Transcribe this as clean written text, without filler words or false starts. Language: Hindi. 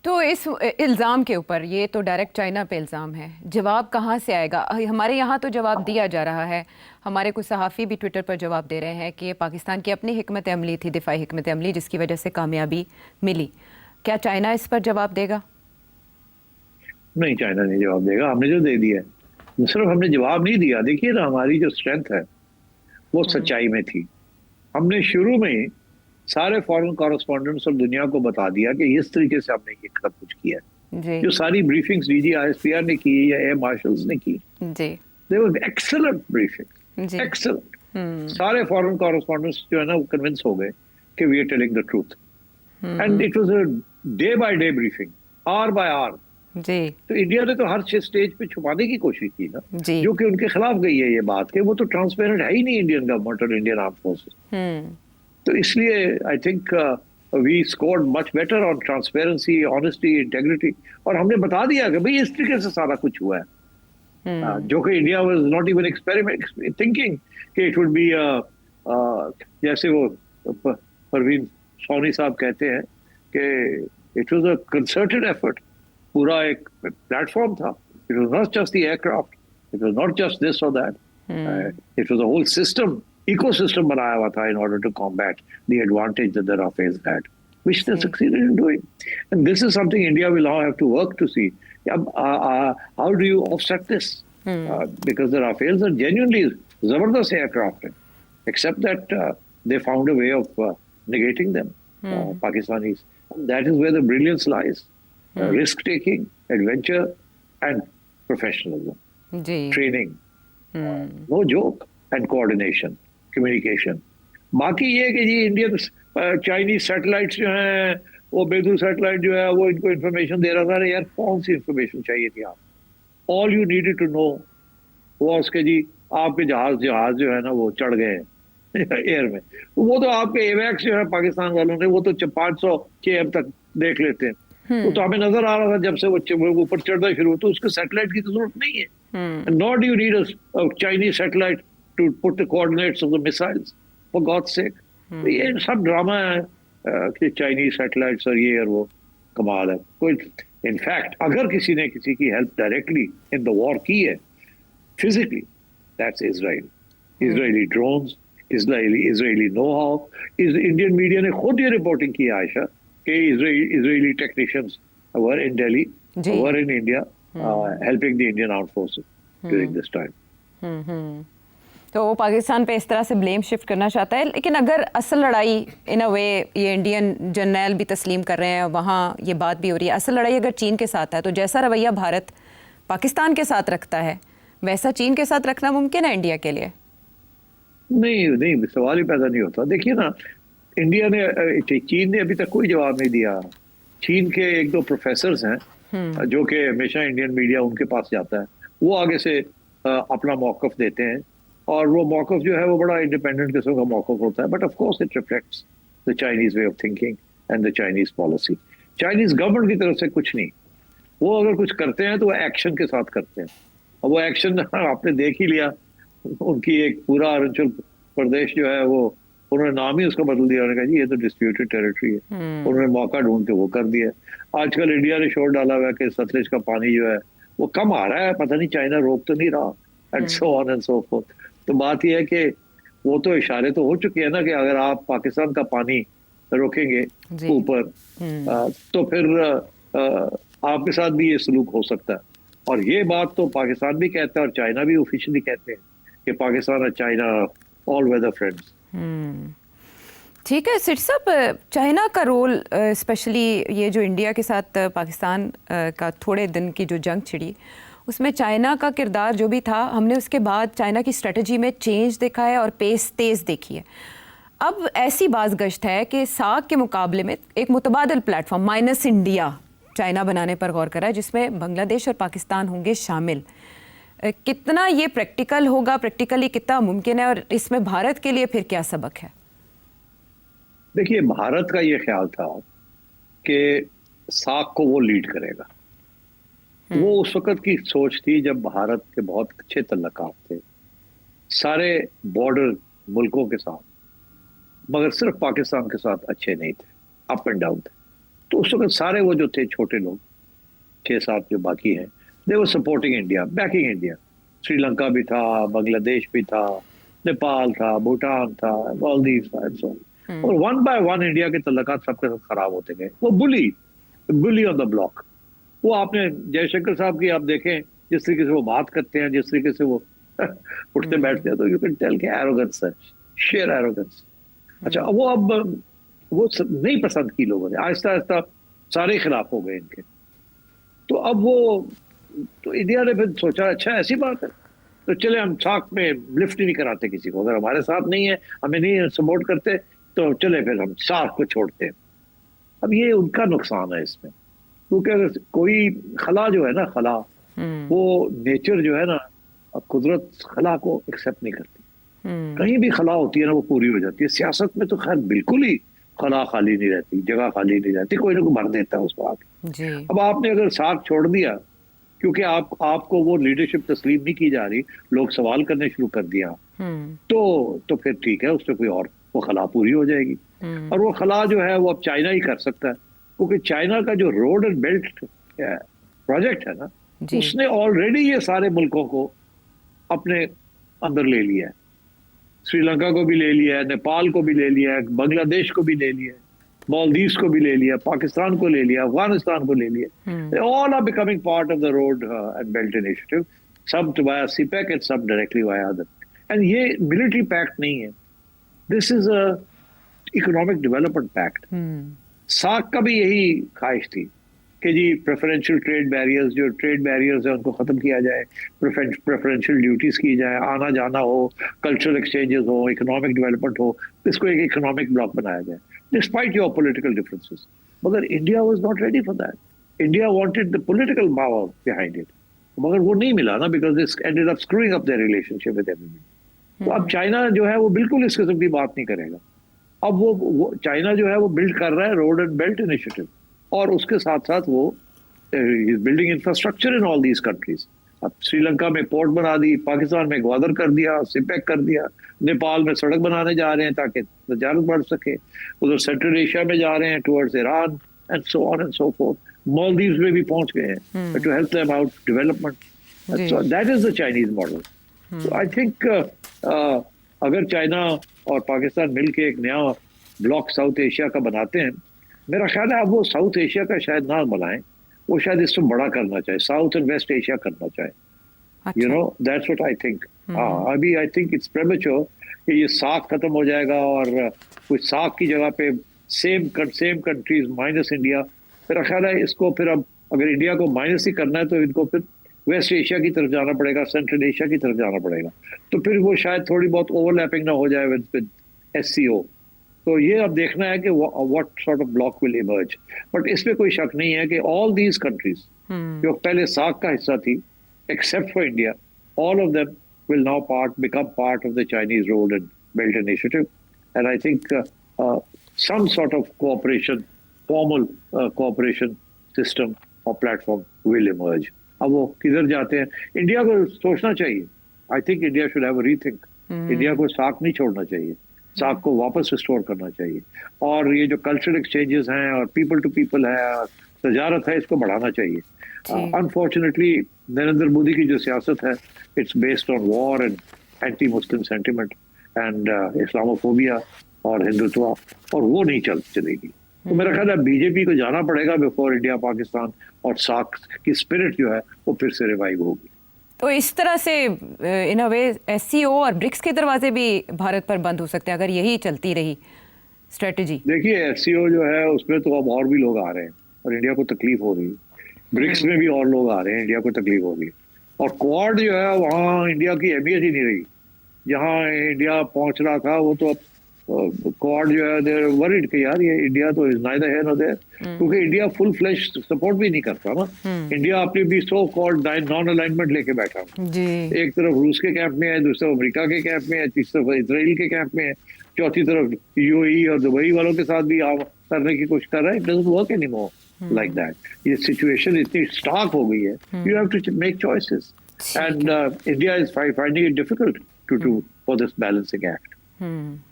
तो इस इल्ज़ाम के ऊपर, ये तो डायरेक्ट चाइना पे इल्ज़ाम है, जवाब कहाँ से आएगा? हमारे यहाँ तो जवाब दिया जा रहा है। हमारे कुछ सहाफ़ी भी ट्विटर पर जवाब दे रहे हैं कि ये पाकिस्तान की अपनी हिकमत अमली थी, दिफाई हिकमत अमली, जिसकी वजह से कामयाबी मिली। क्या चाइना इस पर जवाब देगा? नहीं, चाइना नहीं जवाब देगा। हमने जो दे दिया है, सिर्फ हमने जवाब नहीं दिया। देखिए ना, हमारी जो स्ट्रेंथ है वो सच्चाई में थी। हमने शुरू में ही सारे फॉरेन कॉरेस्पॉन्डेंट्स और दुनिया को बता दिया कि इस तरीके से हमने ये सब कुछ किया है। जी जो सारी ब्रीफिंग्स डीजी आईएसपीआर ने की या एयर मार्शल्स ने की, जी दे वर एक्सीलेंट ब्रीफिंग, जी। एक्सीलेंट। सारे फॉरेन कॉरेस्पॉन्डेंट्स जो है ना वो कन्विंस हो गए कि we are telling the truth, and it was a day by day briefing, hour by hour. जी तो इंडिया ने तो हर स्टेज पे छुपाने की कोशिश की ना, जी। जो कि उनके खिलाफ गई है ये बात कि वो तो ट्रांसपेरेंट है ही नहीं, इंडियन गवर्नमेंट और इंडियन आर्म फोर्सेस। तो इसलिए I think we scored much better on transparency, honesty, integrity. और हमने बता दिया कि भाई इस तरीके से सारा कुछ हुआ है, जो कि India was not even experiment thinking कि इट वुड बी जैसे वो परवीन सोनी साहब कहते हैं कि it was a concerted effort. पूरा एक प्लेटफॉर्म था। It was not just the aircraft, it was not just this or that, it was a whole system, ecosystem बनाया हुआ था in order to combat the advantage that the Rafales had, which they succeeded in doing. And this is something India will now have to work to see. How do you offset this? Because the Rafales are genuinely Zabardast aircraft, except that they found a way of negating them, Pakistanis. And that is where the brilliance lies. Risk-taking, adventure, and professionalism. Training. No joke. And coordination, communication. बाकी ये कि जी इंडियन चाइनीज सैटेलाइट्स जो हैं, वो बेदू सैटेलाइट जो है वो इनको इंफॉर्मेशन दे रहा था। यार कौन सी इंफॉर्मेशन चाहिए थी आप? All you needed to know was के जी आपके जहाज जो है ना वो चढ़ गए एयर में। वो तो आपके एवैक्स जो है पाकिस्तान वालों ने, वो तो 500 km तक देख लेते हैं। वो तो हमें नजर आ रहा था जब से वो ऊपर चढ़ना शुरू, तो उसके सैटेलाइट की तो जरूरत नहीं है। Not you need a Chinese satellite to put the coordinates of the missiles, for God's sake. ये सब ड्रामा है कि चाइनीज सैटेलाइट्स और ये और वो। कमाल है। कोई इनफैक्ट अगर किसी ने किसी की help directly in the war की है physically, that's Israel. Israeli drones, Israeli know how. Indian media ने खुद ये रिपोर्टिंग की है आयशा कि Israeli technicians were in Delhi, were in India, helping the Indian armed forces during this time. तो वो पाकिस्तान पे इस तरह से ब्लेम शिफ्ट करना चाहता है। लेकिन अगर असल लड़ाई इन अ वे, ये इंडियन जर्नल भी तस्लीम कर रहे हैं, वहाँ ये बात भी हो रही है, असल लड़ाई अगर चीन के साथ है तो जैसा रवैया भारत पाकिस्तान के साथ रखता है वैसा चीन के साथ रखना मुमकिन है इंडिया के लिए? नहीं, सवाल ही पैदा नहीं होता। देखिए ना, इंडिया ने, चीन ने अभी तक कोई जवाब नहीं दिया। चीन के एक दो प्रोफेसर्स हैं जो कि हमेशा इंडियन मीडिया उनके पास जाता है, वो आगे से अपना मौकफ देते हैं, और वो मौकफ जो है वो बड़ा इंडिपेंडेंट किस्म का मौकफ होता है। But of course it reflects the Chinese way of thinking and the Chinese policy. Chinese government की तरफ से कुछ नहीं। वो अगर कुछ करते हैं तो वो एक्शन के साथ करते हैं, और वो एक्शन आपने देख ही लिया। उनकी एक पूरा अरुणाचल प्रदेश जो है वो उन्होंने नाम ही उसका बदल दिया। उन्होंने कहा जी ये तो डिस्प्यूटेड टेरिटरी है। उन्होंने मौका ढूंढ के वो कर दिया। आजकल इंडिया ने शोर डाला हुआ है कि सतलज का पानी जो है वो कम आ रहा है, पता नहीं चाइना रोक तो नहीं रहा, and so on and so fourth. तो बात यह है कि वो तो इशारे तो हो चुके हैं ना कि अगर आप पाकिस्तान का पानी रोकेंगे ऊपर, तो फिर आपके साथ भी ये सलूक हो सकता है। और ये बात तो पाकिस्तान भी कहता है और चाइना भी ऑफिशियली कहते हैं कि पाकिस्तान और चाइना ऑल वेदर फ्रेंड्स। ठीक है सिट साहब, चाइना का रोल स्पेशली ये जो इंडिया के साथ पाकिस्तान का थोड़े दिन की जो जंग छिड़ी, उसमें चाइना का किरदार जो भी था, हमने उसके बाद चाइना की स्ट्रेटजी में चेंज देखा है और पेस तेज़ देखी है। अब ऐसी बाज़गश्त है कि सार्क के मुकाबले में एक मुतबादल प्लेटफॉर्म माइनस इंडिया चाइना बनाने पर गौर करा है, जिसमें बांग्लादेश और पाकिस्तान होंगे शामिल। कितना ये प्रैक्टिकल होगा, प्रैक्टिकली कितना मुमकिन है, और इसमें भारत के लिए फिर क्या सबक है? देखिए, भारत का ये ख्याल था कि सार्क को वो लीड करेगा। वो उस वक्त की सोच थी जब भारत के बहुत अच्छे तल्लुकात थे सारे बॉर्डर मुल्कों के साथ, मगर सिर्फ पाकिस्तान के साथ अच्छे नहीं थे, अप एंड डाउन थे। तो उस वक्त सारे वो जो थे छोटे लोग 6-7 जो बाकी हैं, they were supporting India, backing India. Sri Lanka भी था, बांग्लादेश भी था, नेपाल था, भूटान था, मालदीव था, और वन बाय वन इंडिया के तल्लुकात सबके साथ खराब होते गए। वो बुली ऑन द ब्लॉक। वो आपने जयशंकर साहब की आप देखें, जिस तरीके से वो बात करते हैं, जिस तरीके से वो उठते बैठते हैं, तो यू कैन टेल के एरोगेंस है, शेयर एरोगेंस। अच्छा, वो नहीं पसंद की लोगों ने, आहिस्ता आहिस्ता सारे खिलाफ हो गए इनके। तो अब तो इंडिया ने फिर सोचा अच्छा ऐसी बात है, तो चले हम साथ में लिफ्ट ही नहीं कराते किसी को, अगर हमारे साथ नहीं है, हमें नहीं सपोर्ट करते, तो चले फिर हम साथ को छोड़ते हैं। अब ये उनका नुकसान है इसमें, क्योंकि अगर कोई खला जो है ना, खला वो नेचर जो है ना, अब कुदरत खला को एक्सेप्ट नहीं करती। कहीं भी खला होती है ना, वो पूरी हो जाती है। सियासत में तो खैर बिल्कुल ही खला खाली नहीं रहती, जगह खाली नहीं रहती, कोई ना कोई भर देता है उसको आके। अब आपने अगर साथ छोड़ दिया, क्योंकि आपको वो लीडरशिप तस्लीम नहीं की जा रही, लोग सवाल करने शुरू कर दिया, तो फिर ठीक है, उससे कोई और वो खला पूरी हो जाएगी। और वो खला जो है वो अब चाइना ही कर सकता है, क्योंकि चाइना का जो रोड एंड बेल्ट प्रोजेक्ट है ना, उसने ऑलरेडी ये सारे मुल्कों को अपने अंदर ले लिया है। श्रीलंका को भी ले लिया है, नेपाल को भी ले लिया है, बांग्लादेश को भी ले लिया है, मालदीव्स को भी ले लिया, पाकिस्तान को ले लिया, अफगानिस्तान को ले लिया। All are becoming part of the road and belt initiative, सब वाया सीपैक एंड सब डायरेक्टली वाया अदर। एंड ये मिलिट्री पैक्ट नहीं है, this is a economic development pact. SAARC का भी यही ख्वाहिश थी कि जी प्रेफरेंशियल ट्रेड बैरियर्स, जो ट्रेड बैरियर्स है उनको खत्म किया जाए, प्रेफरेंशियल ड्यूटीज की जाए, आना जाना हो, कल्चरल एक्सचेंजेस हो, इकोनॉमिक डेवलपमेंट हो, इसको एक इकोनॉमिक ब्लॉक बनाया जाए डिस्पाइट योर पॉलिटिकल डिफरेंसेस। मगर India was not ready for that. India wanted the political power behind it, मगर वो नहीं मिला ना, because this ended up screwing up their relationship with everybody. तो अब चाइना जो है वो बिल्कुल इस किस्म की बात नहीं करेगा। अब वो चाइना जो है वो बिल्ड कर रहा है रोड एंड बेल्ट इनिशिएटिव, और उसके साथ साथ वो building infrastructure in all these countries. अब श्रीलंका में पोर्ट बना दी, पाकिस्तान में ग्वादर कर दिया, सिपेक कर दिया, नेपाल में सड़क बनाने जा रहे हैं ताकि तजारत बढ़ सके, उधर सेंट्रल एशिया में जा रहे हैं towards Iran and so on and so forth. Maldives में भी पहुंच गए हैं to help them out development. So that is the Chinese model. So I think अगर चाइना और पाकिस्तान मिलकर एक नया ब्लॉक साउथ एशिया का बनाते हैं, मेरा ख्याल है अब वो साउथ एशिया का शायद ना बनाएं, वो शायद इससे बड़ा करना चाहे, साउथ एंड वेस्ट एशिया करना चाहे। You know, that's what I think. हाँ, अभी आई थिंक इट्स प्रेमेच्योर कि ये सार्क खत्म हो जाएगा और कुछ सार्क की जगह पे सेम कंट्रीज माइनस इंडिया। मेरा ख्याल है इसको फिर अब अगर इंडिया को माइनस ही करना है तो इनको फिर वेस्ट एशिया की तरफ जाना पड़ेगा, सेंट्रल एशिया की तरफ जाना पड़ेगा, तो फिर वो शायद थोड़ी बहुत ओवरलैपिंग ना हो जाए विद SCO। तो ये अब देखना है कि what sort of block will emerge. But इसमें कोई शक नहीं है कि ऑल दीज कंट्रीज जो पहले सार्क का हिस्सा थी, except for India, all of them will now become part of the Chinese Road and Belt Initiative, and I think some sort of cooperation, formal cooperation system or platform will emerge. अब वो किधर जाते हैं, इंडिया को सोचना चाहिए। I think India should have a rethink. India को सार्क नहीं छोड़ना चाहिए, सार्क को वापस रिस्टोर करना चाहिए, और ये जो कल्चरल एक्सचेंजेस हैं और पीपल टू पीपल है, तजारत है, इसको बढ़ाना चाहिए। अनफॉर्चुनेटली नरेंद्र मोदी की जो सियासत है, it's based on war and anti Muslim sentiment and Islamophobia और हिंदुत्व, और वो नहीं चलेगी। तो मेरा ख्याल है बीजेपी को जाना पड़ेगा बिफोर इंडिया पाकिस्तान और सार्क की स्पिरिट जो है वो फिर से रिवाइव होगी। तो इस तरह से इन अ वे SCO और ब्रिक्स के दरवाजे भी भारत पर बंद हो सकते हैं अगर यही चलती रही स्ट्रेटजी। देखिए SCO जो है उसमें तो अब और भी लोग आ रहे हैं और इंडिया को तकलीफ हो रही है, ब्रिक्स में भी और लोग आ रहे हैं, इंडिया को तकलीफ हो रही है, और क्वाड जो है वहाँ इंडिया की अहमियत ही नहीं रही। जहाँ इंडिया पहुंच रहा था वो तो अब क्वाड जो है देयर वरीड कि यार ये इंडिया तो is neither here nor there, क्योंकि इंडिया फुल फ्लैश सपोर्ट भी नहीं करता ना। इंडिया अपनी भी सो कॉल्ड नॉन अलाइनमेंट लेके बैठा जी। एक तरफ रूस के कैंप में है, दूसरी तरफ अमेरिका के कैंप में है, तीसरी तरफ इसराइल के कैंप में है, चौथी तरफ UAE और दुबई वालों के साथ भी करने की कोशिश कर रहा है। It doesn't work anymore like that. ये सिचुएशन इतनी स्टार्क हो गई है, you have to make choices, and India is finding it difficult to do for this balancing act.